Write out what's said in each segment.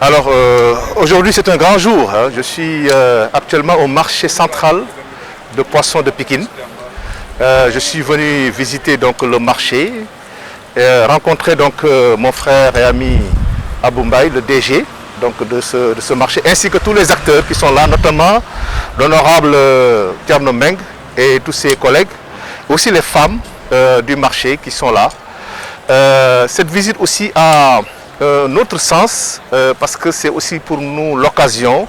Alors aujourd'hui c'est un grand jour, hein. Je suis actuellement au marché central de poissons de Pikine. Je suis venu visiter donc le marché, rencontrer donc mon frère et ami Aboumbaye, le DG donc, de ce marché, ainsi que tous les acteurs qui sont là, notamment l'honorable Thierno Meng et tous ses collègues, aussi les femmes du marché qui sont là. Cette visite aussi a notre sens parce que c'est aussi pour nous l'occasion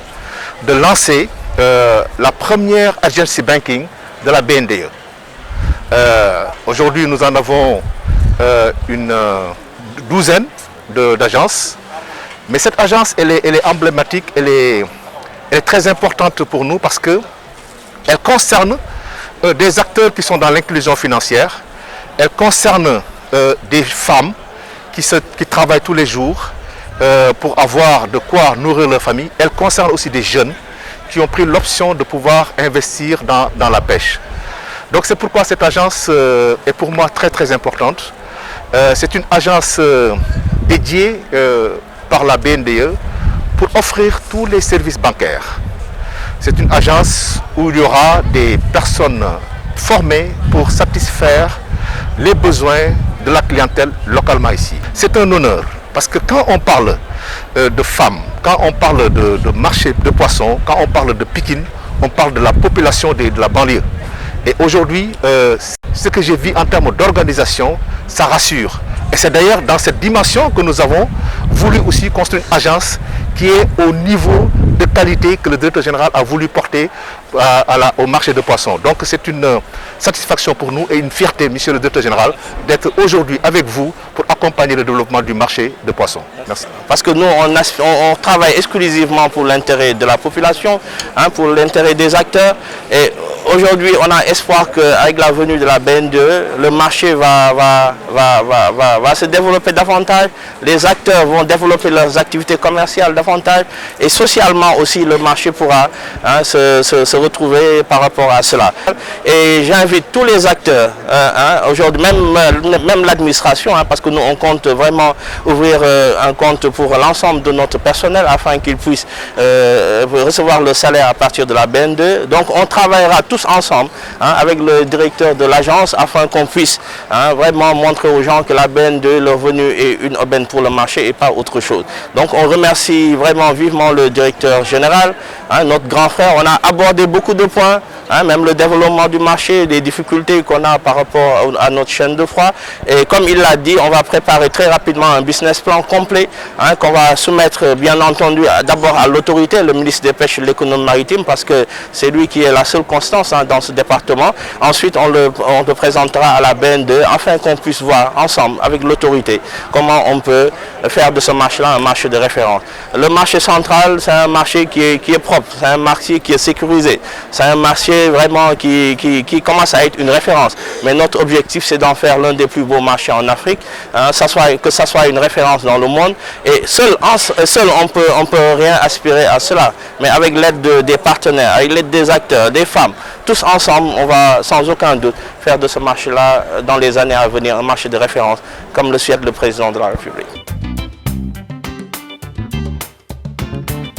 de lancer la première agency banking de la BNDE. Aujourd'hui nous en avons une douzaine d'agences, mais cette agence elle est emblématique, elle est très importante pour nous parce qu'elle concerne des acteurs qui sont dans l'inclusion financière, elle concerne des femmes qui travaillent tous les jours pour avoir de quoi nourrir leur famille. Elle concerne aussi des jeunes qui ont pris l'option de pouvoir investir dans la pêche. Donc c'est pourquoi cette agence est pour moi très importante. C'est une agence dédiée par la BNDE pour offrir tous les services bancaires. C'est une agence où il y aura des personnes formées pour satisfaire les besoins de la clientèle localement ici. C'est un honneur parce que quand on parle de femmes, quand on parle de marché de poissons, quand on parle de Pikine, on parle de la population de la banlieue. Et aujourd'hui, ce que j'ai vu en termes d'organisation, ça rassure. Et c'est d'ailleurs dans cette dimension que nous avons voulu aussi construire une agence qui est au niveau de qualité que le directeur général a voulu porter au marché de poissons. Donc c'est une satisfaction pour nous et une fierté, monsieur le directeur général, d'être aujourd'hui avec vous pour accompagner le développement du marché de poissons. Merci. Parce que nous, on travaille exclusivement pour l'intérêt de la population, hein, pour l'intérêt des acteurs. Et aujourd'hui, on a espoir qu'avec la venue de la BNDE, le marché va se développer davantage, les acteurs vont développer leurs activités commerciales davantage et socialement aussi le marché pourra se retrouver par rapport à cela. Et j'invite tous les acteurs, aujourd'hui même l'administration, parce que nous on compte vraiment ouvrir un compte pour l'ensemble de notre personnel afin qu'ils puissent recevoir le salaire à partir de la BNDE. Donc on travaillera tous ensemble avec le directeur de l'agence afin qu'on puisse vraiment montrer aux gens que la BNDE, leur venue est une aubaine pour le marché et pas autre chose. Donc on remercie vraiment vivement le directeur général, notre grand frère. On a abordé beaucoup de points, même le développement du marché, les difficultés qu'on a par rapport à notre chaîne de froid. Et comme il l'a dit, on va préparer très rapidement un business plan complet qu'on va soumettre bien entendu d'abord à l'autorité, le ministre des Pêches et de l'économie maritime, parce que c'est lui qui est la seule constance dans ce département. Ensuite, on le présentera à la BNDE afin qu'on puisse voir ensemble avec l'autorité comment on peut faire de ce marché-là un marché de référence. Le marché central, c'est un marché qui est propre, c'est un marché qui est sécurisé, c'est un marché vraiment qui commence à être une référence. Mais notre objectif, c'est d'en faire l'un des plus beaux marchés en Afrique, que ça soit une référence dans le monde. Et seul on peut rien aspirer à cela. Mais avec l'aide des partenaires, avec l'aide des acteurs, des femmes, tous ensemble, on va sans aucun doute faire de ce marché-là, dans les années à venir, un marché de référence, comme le souhaite le président de la République.